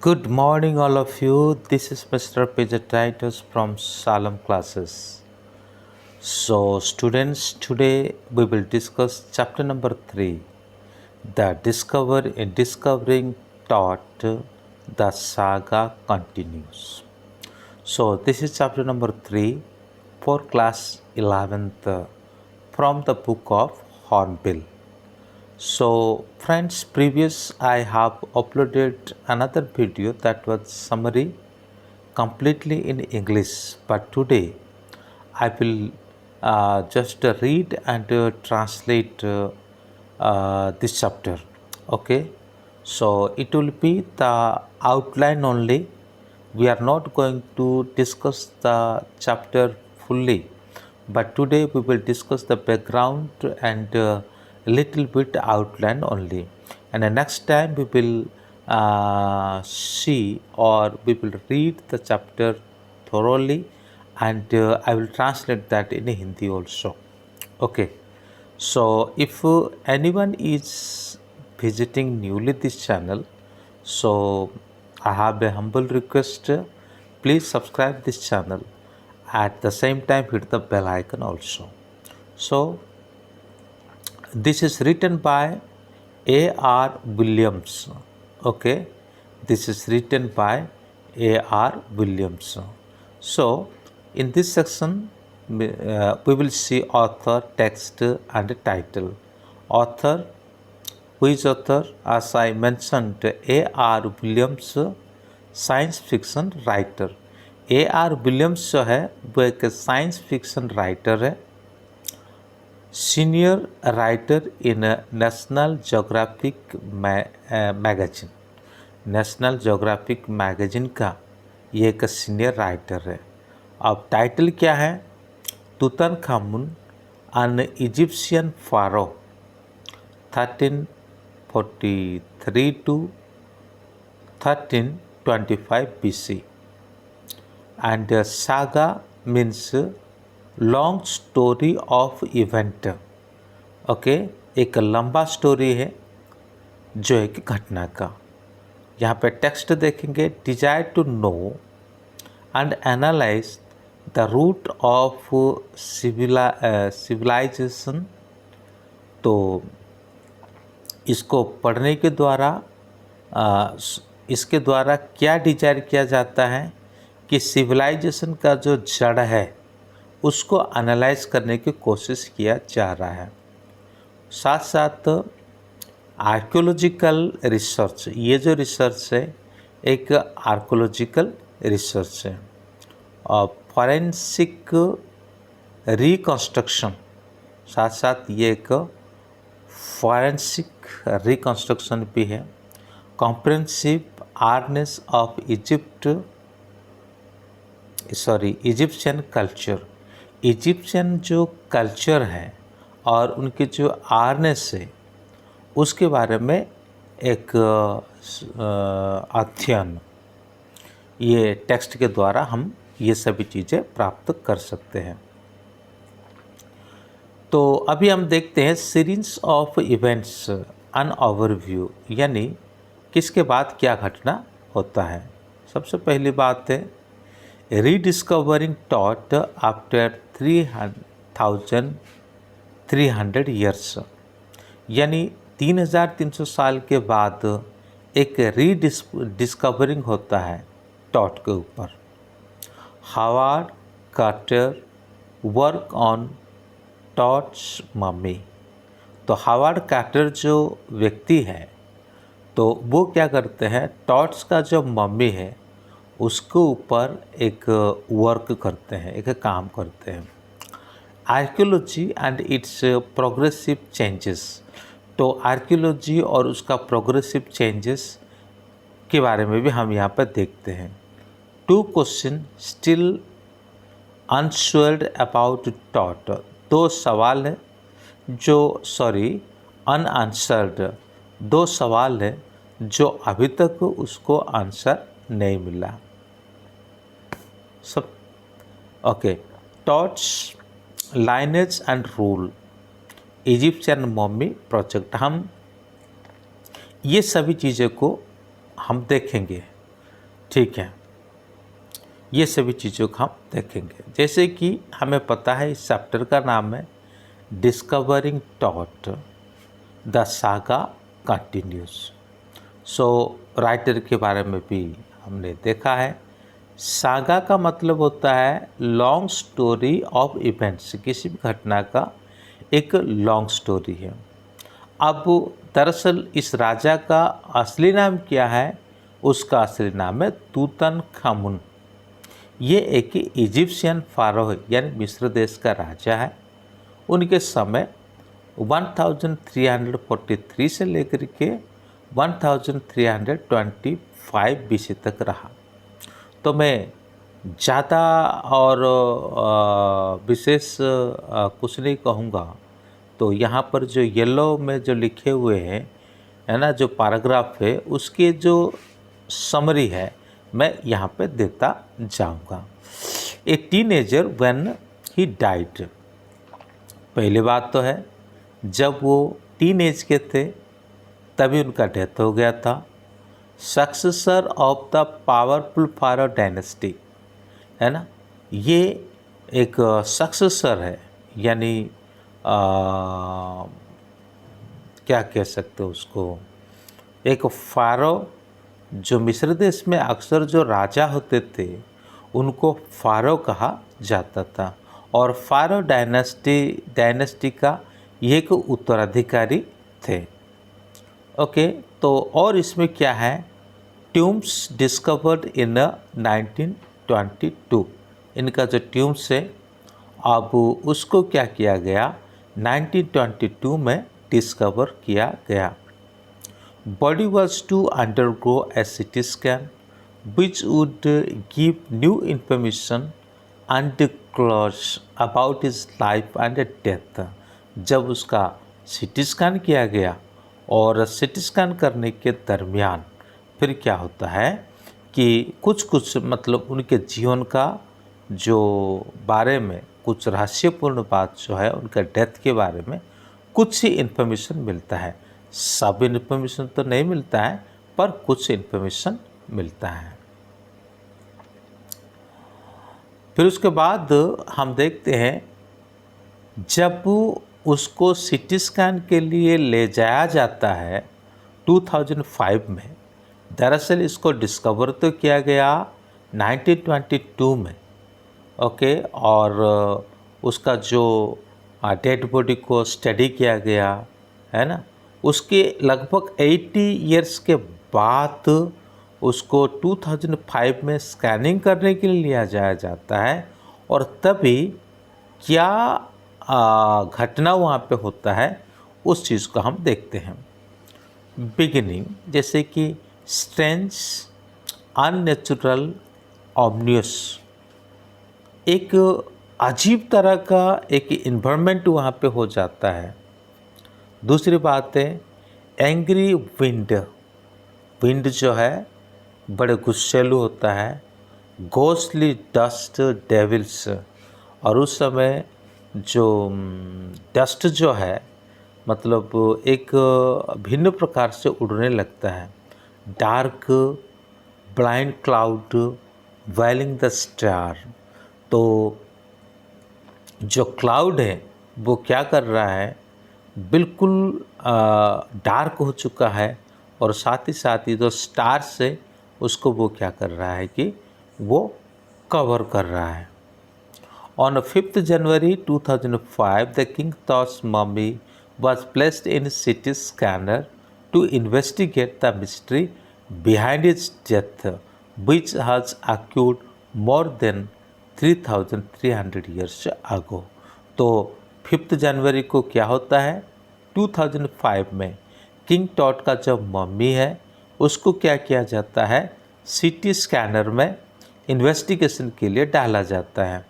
Good morning, all of you. This is Mr. Pejatitis from Salem classes. So, students, today we will discuss chapter number 3, the discovering thought, the saga continues. So, this is chapter number 3 for class 11th from the book of Hornbill. So friends, previous I have uploaded another video that was summary completely in English, but today I will just read and translate this chapter. Okay, so it will be the outline only. We are not going to discuss the chapter fully, but today we will discuss the background and little bit outline only, and the next time we will see or we will read the chapter thoroughly, and I will translate that in Hindi also. Okay, so if anyone is visiting newly this channel, so I have a humble request, please subscribe this channel, at the same time hit the bell icon also. So this is written by A.R. Williams. Okay, this is written by A.R. Williams. So in this section we will see author, text and title. Author, who is author? As I mentioned, A.R. Williams, science fiction writer. A.R. Williams जो है वो एक science fiction writer है, senior writer in national geographic magazine. National geographic magazine का ये एक senior writer है. अब टाइटल क्या है? Tutankhamun an Egyptian pharaoh 1343 to 1325 BC. And saga means long story of event. Okay, एक लंबा स्टोरी है जो एक घटना का. यहाँ पे टेक्स्ट देखेंगे. Desire to know and analyse the root of civilisation. तो इसको पढ़ने के द्वारा इसके द्वारा क्या डिजायर किया जाता है कि सिविलाइजेशन का जो जड़ है उसको एनालाइज करने की कोशिश किया जा रहा है. साथ साथ आर्कियोलॉजिकल रिसर्च, ये जो रिसर्च है एक आर्कियोलॉजिकल रिसर्च है. और फॉरेंसिक रिकंस्ट्रक्शन, साथ साथ ये एक फॉरेंसिक रिकंस्ट्रक्शन भी है. Comprehensive awareness of Egyptian culture. Egyptian जो कल्चर है और उनके जो आर्नेस है उसके बारे में एक अध्ययन, ये टेक्स्ट के द्वारा हम ये सभी चीज़ें प्राप्त कर सकते हैं. तो अभी हम देखते हैं series of events an overview, यानी किसके बाद क्या घटना होता है. सबसे पहली बात है रीडिस्कवरिंग थॉट आफ्टर 3,300 ईयर्स, यानी 3,300 साल के बाद एक रीडिस्कवरिंग होता है थॉट के ऊपर. Howard Carter work on Thoth's mummy. तो हावर्ड कार्टर जो व्यक्ति है तो वो क्या करते हैं, थॉट्स का जो मम्मी है उसके ऊपर एक वर्क करते हैं, एक काम करते हैं. Archaeology and it's progressive changes. तो आर्कियोलॉजी और उसका प्रोग्रेसिव चेंजेस के बारे में भी हम यहाँ पर देखते हैं. 2 question still unanswered about thought. 2 सवाल है अनआंसर्ड. 2 सवाल है जो अभी तक उसको आंसर नहीं मिला. सब okay. Thoughts, lineage and rule, Egyptian mummy project. हम ये सभी चीज़ों को हम देखेंगे. ठीक है, ये सभी चीज़ों को हम देखेंगे। जैसे कि हमें पता है इस चैप्टर का नाम है discovering taught the saga continuous. So writer के बारे में भी हमने देखा है। सागा का मतलब होता है लॉन्ग स्टोरी ऑफ इवेंट्स, किसी भी घटना का एक लॉन्ग स्टोरी है। अब दरअसल इस राजा का असली नाम क्या है? उसका असली नाम है तूतनखामुन। ये एक इजिप्शियन फारो है, यानी मिस्र देश का राजा है। उनके समय 1343 से लेकर के 1325 BC तक रहा। तो मैं ज़्यादा और विशेष कुछ नहीं कहूँगा। तो यहाँ पर जो येलो में जो लिखे हुए हैं, है ना, जो पैराग्राफ है उसके जो समरी है मैं यहाँ पे देता जाऊँगा। ए टीनेजर व्हेन ही डाइड, पहली बात तो है जब वो टीन एज के थे तभी उनका डेथ हो गया था। Successor of the powerful pharaoh dynasty, है ना, ये एक सक्सेसर है, यानी क्या कह सकते हो उसको, एक फारो जो मिस्र देश में अक्सर जो राजा होते थे उनको फारो कहा जाता था। और फारो डायनेस्टी का ये एक उत्तराधिकारी थे। ओके, तो और इसमें क्या है, ट्यूम्स डिस्कवर्ड इन 1922, इनका जो ट्यूम्स है अब उसको क्या किया गया, 1922 में डिस्कवर किया गया। Body was to undergo a CT scan which would give new information and clues about his life and death। जब उसका CT स्कैन किया गया और CT स्कैन करने के दरमियान फिर क्या होता है कि कुछ मतलब उनके जीवन का जो बारे में कुछ रहस्यपूर्ण बात जो है, उनका डेथ के बारे में कुछ ही इन्फॉर्मेशन मिलता है। सब इन्फॉर्मेशन तो नहीं मिलता है पर कुछ इन्फॉर्मेशन मिलता है। फिर उसके बाद हम देखते हैं जब उसको CT स्कैन के लिए ले जाया जाता है 2005 में, दरअसल इसको डिस्कवर तो किया गया 1922 में। ओके, और उसका जो डेड बॉडी को स्टडी किया गया है ना, उसके लगभग 80 इयर्स के बाद उसको 2005 में स्कैनिंग करने के लिए लिया जाया जाता है। और तभी क्या घटना वहाँ पे होता है उस चीज़ को हम देखते हैं। बिगिनिंग, जैसे कि स्ट्रेंज, अननेचुरल, ऑमनियस, एक अजीब तरह का एक इन्वायरमेंट वहाँ पे हो जाता है। दूसरी बात है एंग्री विंड जो है बड़े गुस्सेलू होता है। घोस्टली डस्ट डेविल्स, और उस समय जो डस्ट जो है मतलब एक भिन्न प्रकार से उड़ने लगता है। Dark blind cloud veiling the star, तो जो क्लाउड है वो क्या कर रहा है, बिल्कुल डार्क हो चुका है और साथ ही जो स्टार्स है उसको वो क्या कर रहा है कि वो कवर कर रहा है। On 5 January 2005 the king toss mummy was placed in CT scanner to investigate the mystery behind its death, which has occurred more than 3,300 years ago। तो 5 जनवरी को क्या होता है 2005 में किंग टॉट का जो मम्मी है उसको क्या किया जाता है, CT स्कैनर में इन्वेस्टिगेशन के लिए डाला जाता है।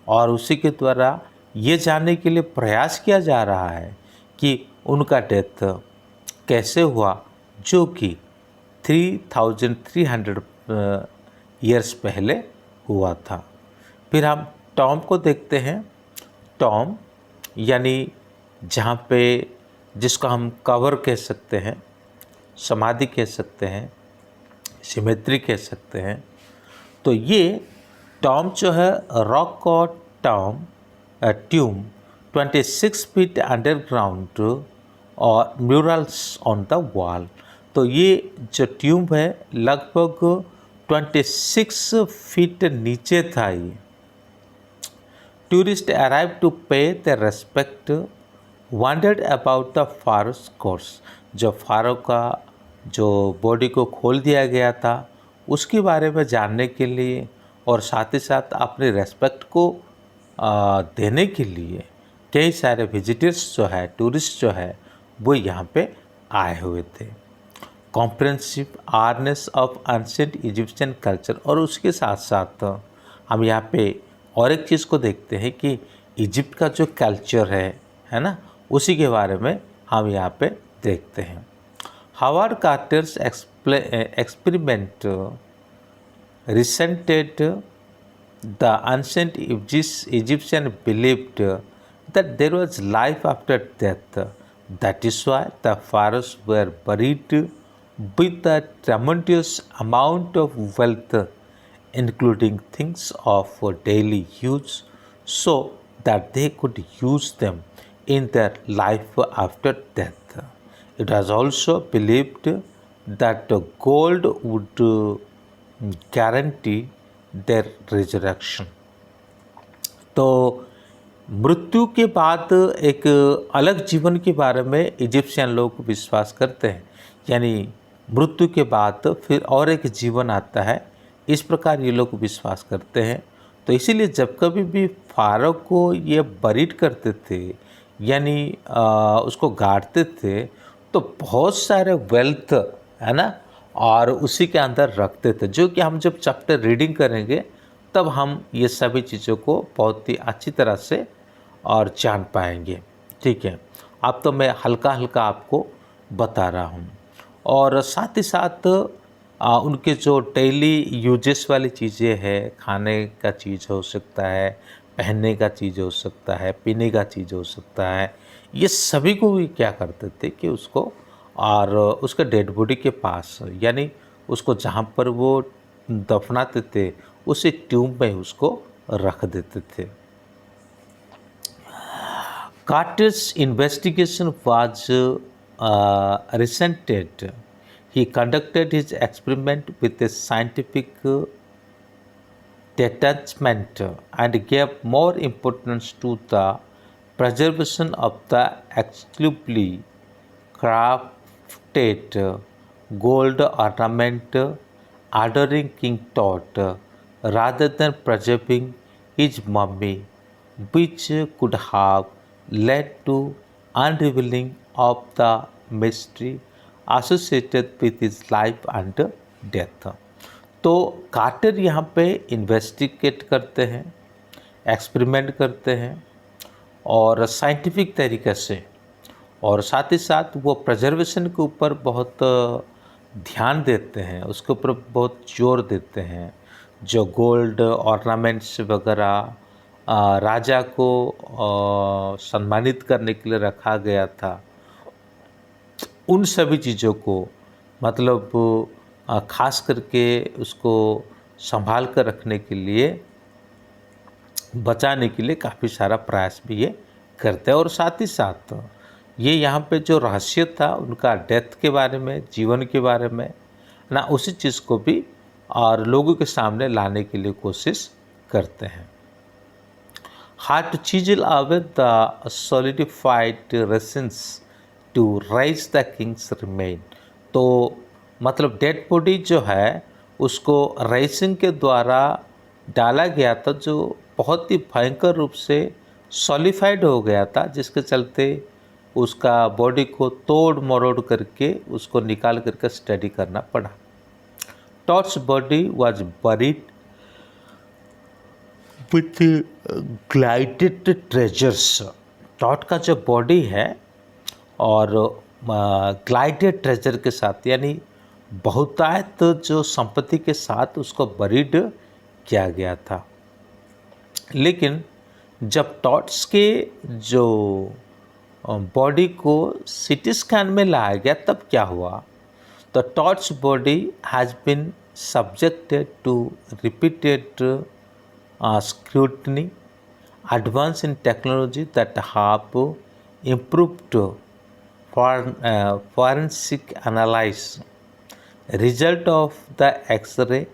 और उसी के द्वारा ये जानने के लिए प्रयास किया जा रहा है कि उनका डेथ कैसे हुआ, जो कि 3,300 ईयर्स पहले हुआ था। फिर हम टॉम को देखते हैं। टॉम यानी जहाँ पे जिसको हम कवर कह सकते हैं, समाधि कह सकते हैं, सिमेट्री कह सकते हैं। तो ये टॉम जो है रॉक और ट्यूम 26 फीट अंडरग्राउंड और म्यूरल्स ऑन द वॉल। तो ये जो ट्यूब है लगभग 26 फीट नीचे था। ये tourist arrive to pay the respect wondered about the pharaohs curse. जो फारो का जो बॉडी को खोल दिया गया था उसके बारे में जानने के लिए और साथ ही साथ अपने रेस्पेक्ट को देने के लिए कई सारे विजिटर्स जो है, टूरिस्ट जो है, वो यहाँ पे आए हुए थे। Comprehensive awareness of ancient Egyptian culture. और उसके साथ साथ हम यहाँ पे और एक चीज़ को देखते हैं कि इजिप्ट का जो कल्चर है ना, उसी के बारे में हम यहाँ पे देखते हैं। Howard Carter's experiment resented the ancient Egyptian believed that there was life after death. That is why the pharaohs were buried with a tremendous amount of wealth, including things of daily use, so that they could use them in their life after death. It was also believed that gold would guarantee their resurrection. तो मृत्यु के बाद एक अलग जीवन के बारे में इजिप्शियन लोग विश्वास करते हैं, यानी मृत्यु के बाद फिर और एक जीवन आता है, इस प्रकार ये लोग विश्वास करते हैं। तो इसीलिए जब कभी भी फारो को ये बरीड करते थे, यानी उसको गाड़ते थे, तो बहुत सारे वेल्थ है ना और उसी के अंदर रखते थे, जो कि हम जब चैप्टर रीडिंग करेंगे तब हम ये सभी चीज़ों को बहुत ही अच्छी तरह से और जान पाएंगे। ठीक है, अब तो मैं हल्का हल्का आपको बता रहा हूँ। और साथ ही साथ उनके जो डेली यूजेस वाली चीज़ें हैं, खाने का चीज़ हो सकता है, पहनने का चीज़ हो सकता है, पीने का चीज़ हो सकता है, ये सभी को भी क्या करते थे कि उसको और उसके डेड बॉडी के पास, यानी उसको जहाँ पर वो दफनाते थे उसी ट्यूब में उसको रख देते थे। Carter's investigation was resented. He conducted his experiment with a scientific detachment and gave more importance to the preservation of the exclusively crafted gold ornament adorning King Tut rather than preserving his mummy, which could have led to unraveling of the mystery associated with his life and death. तो quarter यहाँ पे investigate करते हैं, experiment करते हैं और scientific तरीके से, और साथ ही साथ वो प्रिजर्वेशन के ऊपर बहुत ध्यान देते हैं, उसके ऊपर बहुत जोर देते हैं। जो गोल्ड ऑर्नामेंट्स वगैरह राजा को सम्मानित करने के लिए रखा गया था, उन सभी चीज़ों को मतलब खास करके उसको संभाल कर रखने के लिए, बचाने के लिए काफ़ी सारा प्रयास भी ये करते हैं। और साथ ही साथ ये यहाँ पे जो रहस्य था उनका डेथ के बारे में, जीवन के बारे में ना, उसी चीज़ को भी और लोगों के सामने लाने के लिए कोशिश करते हैं। Hard to chisel away the solidified resins to raise the king's remain. तो मतलब डेड बॉडी जो है उसको रेसिंग के द्वारा डाला गया था, जो बहुत ही भयंकर रूप से सॉलिफाइड हो गया था, जिसके चलते उसका बॉडी को तोड़ मरोड़ करके उसको निकाल करके स्टडी करना पड़ा। Tut's body was buried with gilded treasures. Tut का जो बॉडी है और ग्लाइडेड ट्रेजर के साथ, यानी बहुतायत जो संपत्ति के साथ उसको बरीड किया गया था। लेकिन जब टॉट्स के जो बॉडी को सिटी स्कैन में लाया गया तब क्या हुआ, The Todd's body has been subjected to repeated scrutiny, advance in technology that have improved forensic analysis, result of the X-ray,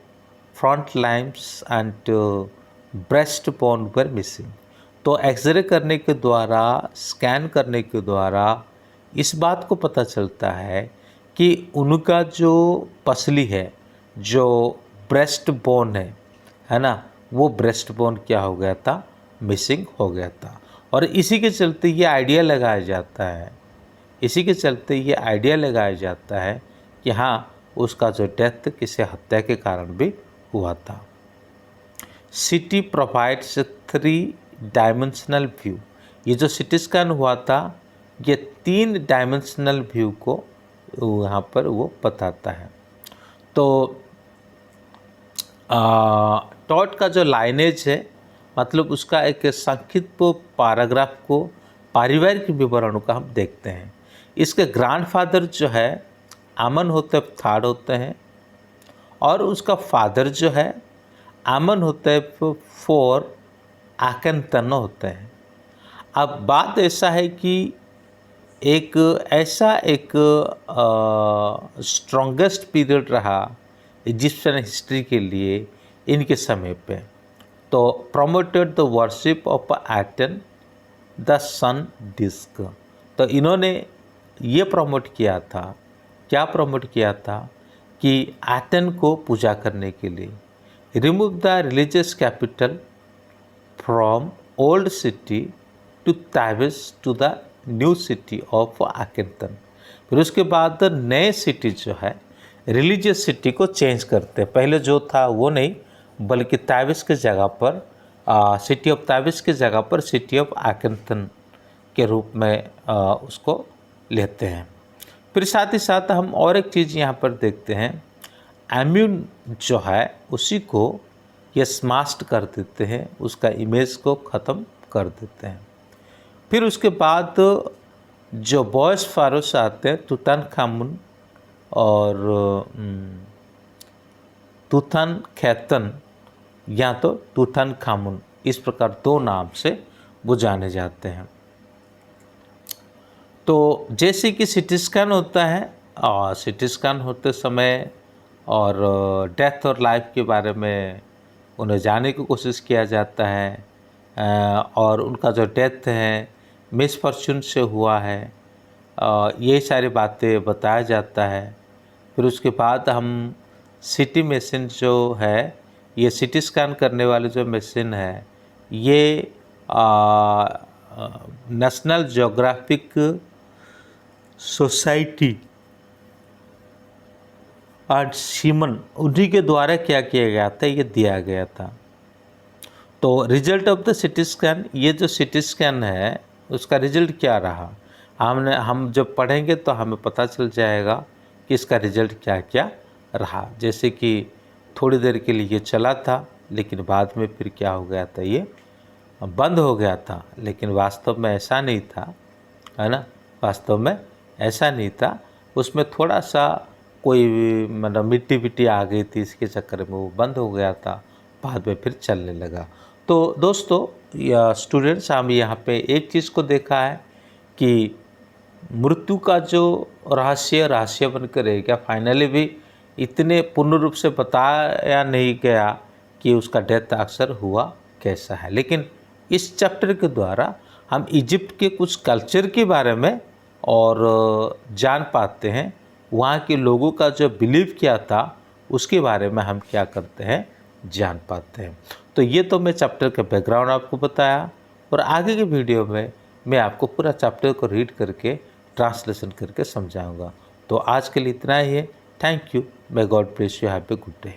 front limbs and breastbone were missing. तो एक्सरे करने के द्वारा, स्कैन करने के द्वारा इस बात को पता चलता है कि उनका जो पसली है, जो ब्रेस्ट बोन है ना, वो ब्रेस्ट बोन क्या हो गया था, मिसिंग हो गया था। और इसी के चलते ये आइडिया लगाया जाता है कि हाँ, उसका जो डेथ किसी हत्या के कारण भी हुआ था। सीटी प्रोवाइड्स 3 डायमेंशनल व्यू। ये जो सीटी स्कैन हुआ था, ये 3 डायमेंशनल व्यू को यहाँ पर वो बताता है। तो टॉड का जो लाइनेज है, मतलब उसका एक संक्षिप्त पैराग्राफ को, पारिवारिक विवरणों का हम देखते हैं। इसके ग्रैंडफादर जो है आमन होते थर्ड होते हैं, और उसका फादर जो है आमन होते 4 आकेंतन होते हैं। अब बात ऐसा है कि एक स्ट्रॉन्गेस्ट पीरियड रहा इजिप्शियन हिस्ट्री के लिए इनके समय पे। तो promoted the worship of Aten the sun disc. तो इन्होंने ये प्रमोट किया था, क्या प्रमोट किया था कि एटन को पूजा करने के लिए। Remove the religious capital from old city to Thebes to the new city of Akhetaten. फिर उसके बाद नए सिटी जो है रिलीजियस सिटी को चेंज करते। पहले जो था वो नहीं, बल्कि ताइबस के जगह पर सिटी ऑफ ताइबस के जगह पर सिटी ऑफ आकेंतन के रूप में उसको लेते हैं। फिर साथ ही साथ हम और एक चीज़ यहाँ पर देखते हैं, एम्यून जो है उसी को ये स्मास्ट कर देते हैं, उसका इमेज को ख़त्म कर देते हैं। फिर उसके बाद जो बॉयस फारोस आते हैं, तुतनखामुन और तुतनखैतन या तो तुतनखामुन, इस प्रकार 2 नाम से वो जाने जाते हैं। तो जैसे कि सिटी स्कैन होता है, और सिटी स्कैन होते समय और डेथ और लाइफ के बारे में उन्हें जानने की कोशिश किया जाता है, और उनका जो डेथ है मिसफॉर्चून से हुआ है, ये सारी बातें बताया जाता है। फिर उसके बाद हम सिटी मशीन जो है, ये सिटी स्कैन करने वाले जो मशीन है, ये नेशनल ज्योग्राफिक सोसाइटी और सीमन, उन्हीं के द्वारा क्या किया गया था, ये दिया गया था। तो result of the CT scan, ये जो सिटी स्कैन है उसका रिजल्ट क्या रहा, हम जब पढ़ेंगे तो हमें पता चल जाएगा कि इसका रिजल्ट क्या क्या रहा। जैसे कि थोड़ी देर के लिए ये चला था, लेकिन बाद में फिर क्या हो गया था, ये बंद हो गया था। लेकिन वास्तव में ऐसा नहीं था, है ना, वास्तव में ऐसा नहीं था। उसमें थोड़ा सा कोई मतलब मिट्टी विट्टी आ गई थी, इसके चक्कर में वो बंद हो गया था, बाद में फिर चलने लगा। तो दोस्तों या स्टूडेंट्स, हम यहाँ पे एक चीज़ को देखा है कि मृत्यु का जो रहस्य बनकर रह गया। फाइनली भी इतने पूर्ण रूप से बताया नहीं गया कि उसका डेथ अक्सर हुआ कैसा है, लेकिन इस चैप्टर के द्वारा हम इजिप्ट के कुछ कल्चर के बारे में और जान पाते हैं। वहाँ के लोगों का जो बिलीव किया था उसके बारे में हम क्या करते हैं, जान पाते हैं। तो ये तो मैं चैप्टर का बैकग्राउंड आपको बताया, और आगे की वीडियो में मैं आपको पूरा चैप्टर को रीड करके ट्रांसलेशन करके समझाऊंगा। तो आज के लिए इतना ही है। Thank you. May God bless you. Have a good day.